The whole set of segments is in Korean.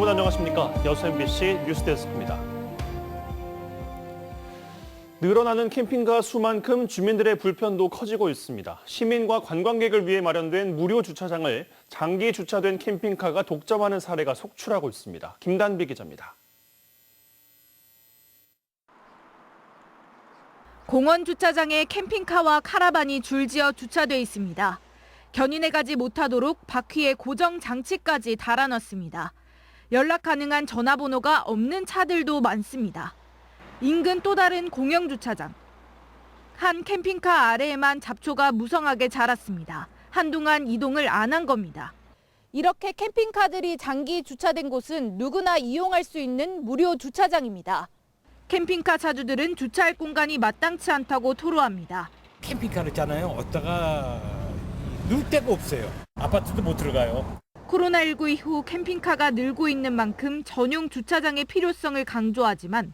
여러분 안녕하십니까? 여수 MBC 뉴스데스크입니다. 늘어나는 캠핑카 수만큼 주민들의 불편도 커지고 있습니다. 시민과 관광객을 위해 마련된 무료 주차장을 장기 주차된 캠핑카가 독점하는 사례가 속출하고 있습니다. 김단비 기자입니다. 공원 주차장에 캠핑카와 카라반이 줄지어 주차돼 있습니다. 견인해 가지 못하도록 바퀴에 고정 장치까지 달아놨습니다. 연락 가능한 전화번호가 없는 차들도 많습니다. 인근 또 다른 공영 주차장. 한 캠핑카 아래에만 잡초가 무성하게 자랐습니다. 한동안 이동을 안 한 겁니다. 이렇게 캠핑카들이 장기 주차된 곳은 누구나 이용할 수 있는 무료 주차장입니다. 캠핑카 차주들은 주차할 공간이 마땅치 않다고 토로합니다. 캠핑카를 있잖아요. 어디다가 누울 데가 없어요. 아파트도 못 들어가요. 코로나19 이후 캠핑카가 늘고 있는 만큼 전용 주차장의 필요성을 강조하지만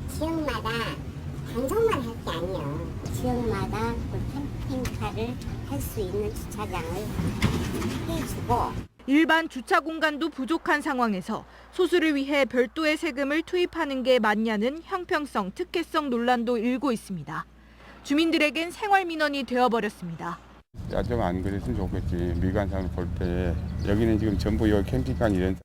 지역마다 단속만 할 게 아니에요. 지역마다 그 캠핑카를 할 수 있는 주차장을 해주고 일반 주차 공간도 부족한 상황에서 소수를 위해 별도의 세금을 투입하는 게 맞냐는 형평성, 특혜성 논란도 일고 있습니다. 주민들에겐 생활민원이 되어버렸습니다. 좀 안 그랬으면 좋겠지. 미관상을 볼 때 여기는 지금 전부 여기 캠핑카 이런.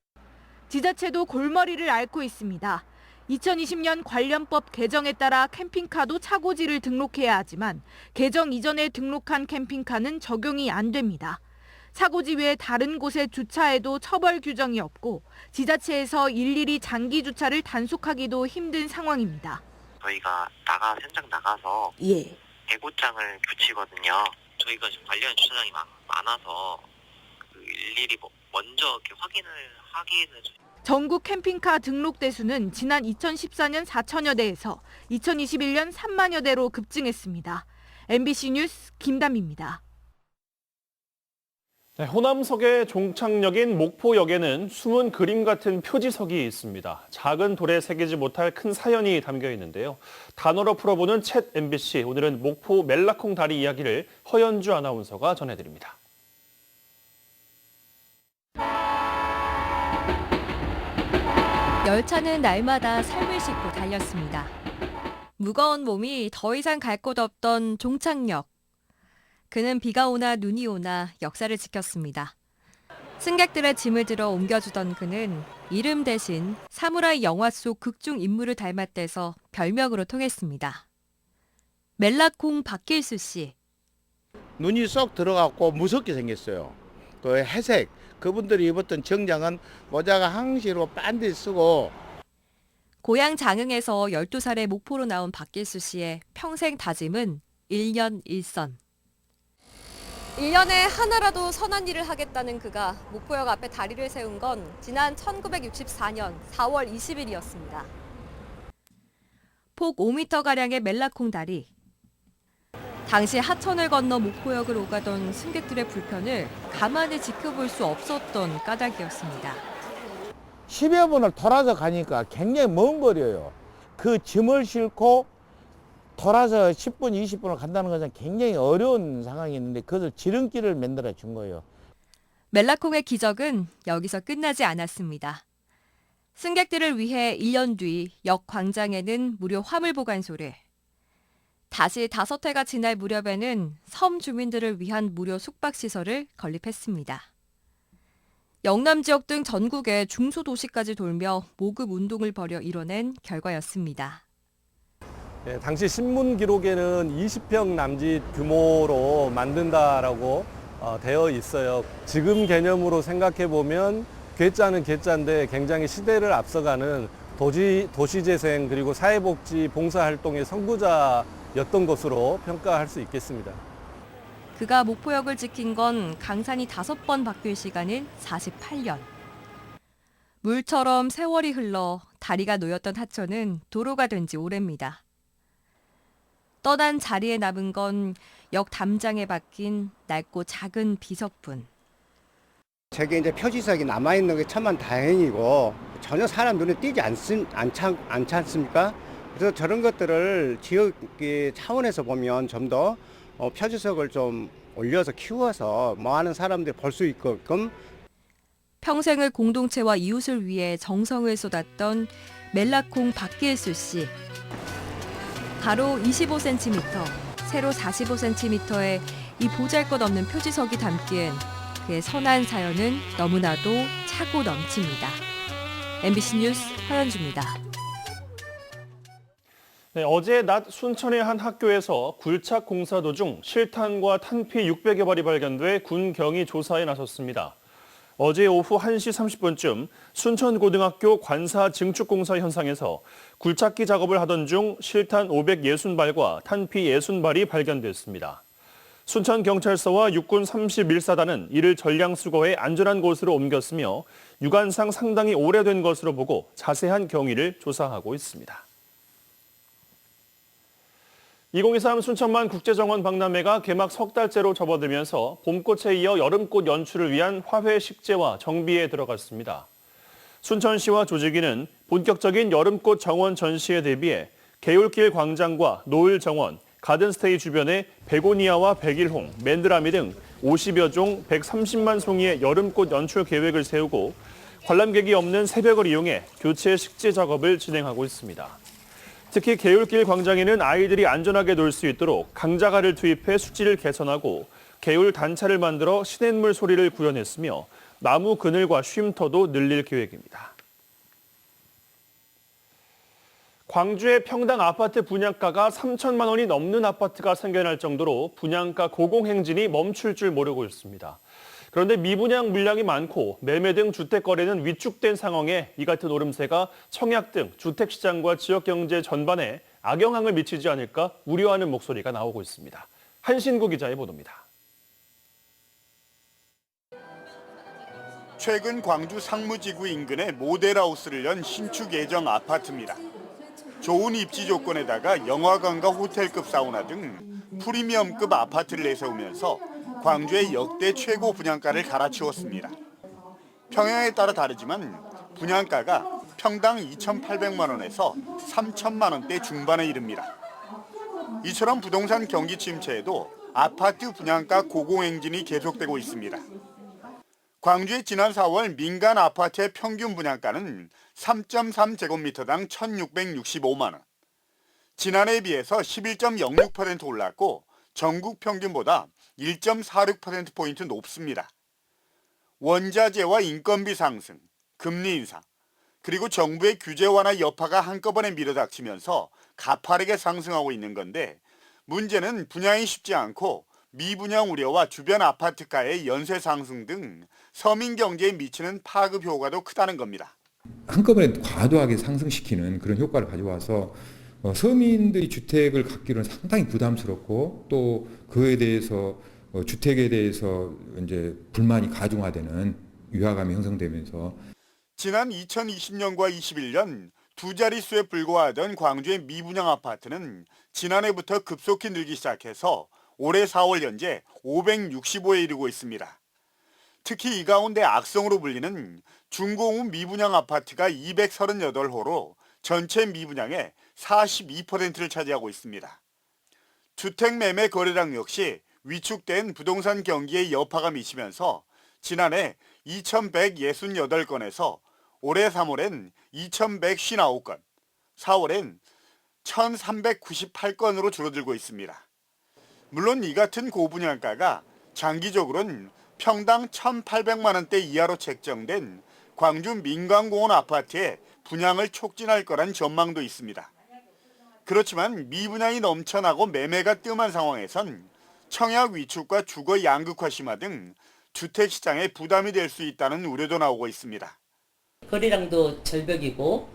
지자체도 골머리를 앓고 있습니다. 2020년 관련법 개정에 따라 캠핑카도 차고지를 등록해야 하지만 개정 이전에 등록한 캠핑카는 적용이 안 됩니다. 차고지 외에 다른 곳에 주차해도 처벌 규정이 없고 지자체에서 일일이 장기 주차를 단속하기도 힘든 상황입니다. 저희가 현장 나가서 대구장을 붙이거든요. 저희가 지금 관련 주차장이 많아서 일일이 먼저 이렇게 확인을 전국 캠핑카 등록 대수는 지난 2014년 4천여 대에서 2021년 3만여 대로 급증했습니다. MBC 뉴스 김담입니다. 네, 호남석의 종착역인 목포역에는 숨은 그림 같은 표지석이 있습니다. 작은 돌에 새기지 못할 큰 사연이 담겨 있는데요. 단어로 풀어보는 챗 MBC, 오늘은 목포 멜라콩 다리 이야기를 허연주 아나운서가 전해드립니다. 열차는 날마다 삶을 싣고 달렸습니다. 무거운 몸이 더 이상 갈 곳 없던 종착역. 그는 비가 오나 눈이 오나 역사를 지켰습니다. 승객들의 짐을 들어 옮겨주던 그는 이름 대신 사무라이 영화 속 극중 인물을 닮았대서 별명으로 통했습니다. 멜라콩 박길수 씨. 눈이 쏙 들어갔고 무섭게 생겼어요. 그 회색, 그분들이 입었던 정장은 모자가 항시로 반드시 쓰고. 고향 장흥에서 12살에 목포로 나온 박길수 씨의 평생 다짐은 1년 1선. 1년에 하나라도 선한 일을 하겠다는 그가 목포역 앞에 다리를 세운 건 지난 1964년 4월 20일이었습니다. 폭 5m가량의 멜라콩 다리. 당시 하천을 건너 목포역을 오가던 승객들의 불편을 가만히 지켜볼 수 없었던 까닭이었습니다. 10여 분을 돌아서 가니까 굉장히 먼 거리예요. 그 짐을 싣고 돌아서 10분, 20분을 간다는 것은 굉장히 어려운 상황이 있는데 그것을 지름길을 만들어 준 거예요. 멜라콩의 기적은 여기서 끝나지 않았습니다. 승객들을 위해 1년 뒤 역 광장에는 무료 화물보관소를, 다시 5해가 지날 무렵에는 섬 주민들을 위한 무료 숙박시설을 건립했습니다. 영남 지역 등 전국의 중소도시까지 돌며 모금 운동을 벌여 이뤄낸 결과였습니다. 당시 신문 기록에는 20평 남짓 규모로 만든다라고 되어 있어요. 지금 개념으로 생각해 보면 괴짜는 괴짜인데 굉장히 시대를 앞서가는 도시재생 그리고 사회복지 봉사활동의 선구자였던 것으로 평가할 수 있겠습니다. 그가 목포역을 지킨 건 강산이 5번 바뀔 시간인 48년. 물처럼 세월이 흘러 다리가 놓였던 하천은 도로가 된 지 오래입니다. 떠난 자리에 남은 건 역 담장에 박힌 낡고 작은 비석분. 저게 이제 표지석이 남아있는 게 천만 다행이고 전혀 사람 눈에 띄지 않지 않습니까? 그래서 저런 것들을 지역 차원에서 보면 좀 더 표지석을 좀 올려서 키워서 뭐 하는 사람들이 볼 수 있게끔. 평생을 공동체와 이웃을 위해 정성을 쏟았던 멜라콩 박길수 씨. 가로 25cm, 세로 45cm의 이 보잘것없는 표지석이 담기엔 그의 선한 사연은 너무나도 차고 넘칩니다. MBC 뉴스 허연주입니다. 네, 어제 낮 순천의 한 학교에서 굴착 공사 도중 실탄과 탄피 600여 발이 발견돼 군경이 조사에 나섰습니다. 어제 오후 1시 30분쯤 순천고등학교 관사 증축공사 현상에서 굴착기 작업을 하던 중 실탄 560발과 탄피 60발이 발견됐습니다. 순천경찰서와 육군 31사단은 이를 전량 수거해 안전한 곳으로 옮겼으며 유관상 상당히 오래된 것으로 보고 자세한 경위를 조사하고 있습니다. 2023 순천만 국제정원 박람회가 개막 석 달째로 접어들면서 봄꽃에 이어 여름꽃 연출을 위한 화훼 식재와 정비에 들어갔습니다. 순천시와 조직위는 본격적인 여름꽃 정원 전시에 대비해 개울길 광장과 노을 정원, 가든스테이 주변에 베고니아와 백일홍, 맨드라미 등 50여 종 130만 송이의 여름꽃 연출 계획을 세우고 관람객이 없는 새벽을 이용해 교체 식재 작업을 진행하고 있습니다. 특히 개울길 광장에는 아이들이 안전하게 놀 수 있도록 강자갈을 투입해 수질을 개선하고 개울 단차를 만들어 시냇물 소리를 구현했으며 나무 그늘과 쉼터도 늘릴 계획입니다. 광주의 평당 아파트 분양가가 3천만 원이 넘는 아파트가 생겨날 정도로 분양가 고공행진이 멈출 줄 모르고 있습니다. 그런데 미분양 물량이 많고 매매 등 주택 거래는 위축된 상황에 이 같은 오름세가 청약 등 주택시장과 지역경제 전반에 악영향을 미치지 않을까 우려하는 목소리가 나오고 있습니다. 한신구 기자의 보도입니다. 최근 광주 상무지구 인근에 모델하우스를 연 신축 예정 아파트입니다. 좋은 입지 조건에다가 영화관과 호텔급 사우나 등 프리미엄급 아파트를 내세우면서 광주의 역대 최고 분양가를 갈아치웠습니다. 평양에 따라 다르지만 분양가가 평당 2,800만 원에서 3천만 원대 중반에 이릅니다. 이처럼 부동산 경기 침체에도 아파트 분양가 고공행진이 계속되고 있습니다. 광주의 지난 4월 민간 아파트의 평균 분양가는 3.3제곱미터당 1,665만 원. 지난해에 비해서 11.06% 올랐고 전국 평균보다 1.46%포인트 높습니다. 원자재와 인건비 상승, 금리 인상, 그리고 정부의 규제 완화 여파가 한꺼번에 밀어닥치면서 가파르게 상승하고 있는 건데 문제는 분양이 쉽지 않고 미분양 우려와 주변 아파트가의 연쇄 상승 등 서민 경제에 미치는 파급 효과도 크다는 겁니다. 한꺼번에 과도하게 상승시키는 그런 효과를 가져와서 서민들이 주택을 갖기로는 상당히 부담스럽고 또 그에 대해서 주택에 대해서 이제 불만이 가중화되는 위화감이 형성되면서 지난 2020년과 21년 두 자릿수에 불과하던 광주의 미분양 아파트는 지난해부터 급속히 늘기 시작해서 올해 4월 현재 565에 이르고 있습니다. 특히 이 가운데 악성으로 불리는 중공후 미분양 아파트가 238호로 전체 미분양의 42%를 차지하고 있습니다. 주택 매매 거래량 역시 위축된 부동산 경기에 여파가 미치면서 지난해 2,168건에서 올해 3월엔 2,159건, 4월엔 1,398건으로 줄어들고 있습니다. 물론 이 같은 고분양가가 장기적으로는 평당 1,800만 원대 이하로 책정된 광주 민간공원 아파트의 분양을 촉진할 거란 전망도 있습니다. 그렇지만 미분양이 넘쳐나고 매매가 뜸한 상황에선 청약 위축과 주거 양극화 심화 등 주택시장에 부담이 될 수 있다는 우려도 나오고 있습니다. 거래량도 절벽이고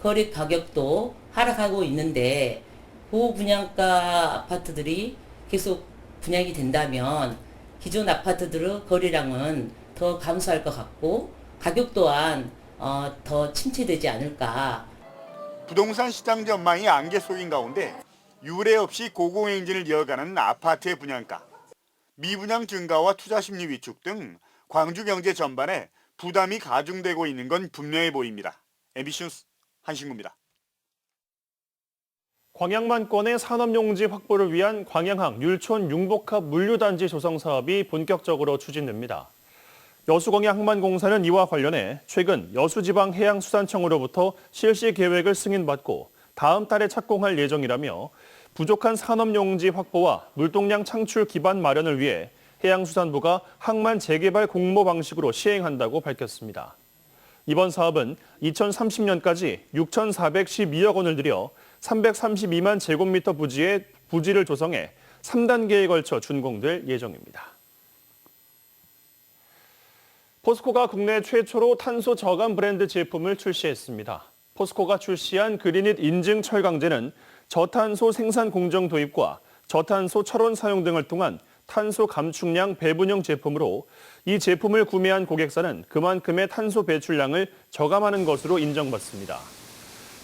거래 가격도 하락하고 있는데 고분양가 아파트들이 계속 분양이 된다면 기존 아파트들의 거래량은 더 감소할 것 같고 가격 또한 더 침체되지 않을까. 부동산 시장 전망이 안개 속인 가운데 유례 없이 고공행진을 이어가는 아파트의 분양가, 미분양 증가와 투자 심리 위축 등 광주 경제 전반에 부담이 가중되고 있는 건 분명해 보입니다. MBC 뉴스 한신구입니다. 광양만권의 산업용지 확보를 위한 광양항 율촌 융복합 물류단지 조성 사업이 본격적으로 추진됩니다. 여수광해 항만공사는 이와 관련해 최근 여수지방해양수산청으로부터 실시 계획을 승인받고 다음 달에 착공할 예정이라며 부족한 산업용지 확보와 물동량 창출 기반 마련을 위해 해양수산부가 항만 재개발 공모 방식으로 시행한다고 밝혔습니다. 이번 사업은 2030년까지 6,412억 원을 들여 332만 제곱미터 부지에 부지를 조성해 3단계에 걸쳐 준공될 예정입니다. 포스코가 국내 최초로 탄소 저감 브랜드 제품을 출시했습니다. 포스코가 출시한 그린잇 인증 철강제는 저탄소 생산 공정 도입과 저탄소 철원 사용 등을 통한 탄소 감축량 배분형 제품으로 이 제품을 구매한 고객사는 그만큼의 탄소 배출량을 저감하는 것으로 인정받습니다.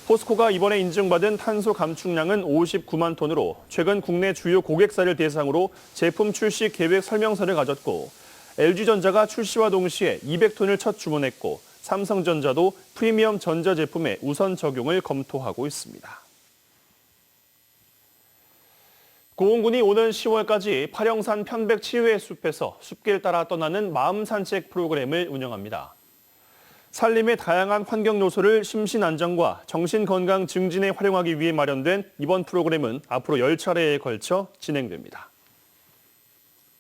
포스코가 이번에 인증받은 탄소 감축량은 59만 톤으로 최근 국내 주요 고객사를 대상으로 제품 출시 계획 설명서를 가졌고 LG전자가 출시와 동시에 200톤을 첫 주문했고 삼성전자도 프리미엄 전자제품에 우선 적용을 검토하고 있습니다. 고흥군이 오는 10월까지 파령산 편백치유의 숲에서 숲길 따라 떠나는 마음 산책 프로그램을 운영합니다. 산림의 다양한 환경 요소를 심신 안정과 정신 건강 증진에 활용하기 위해 마련된 이번 프로그램은 앞으로 10차례에 걸쳐 진행됩니다.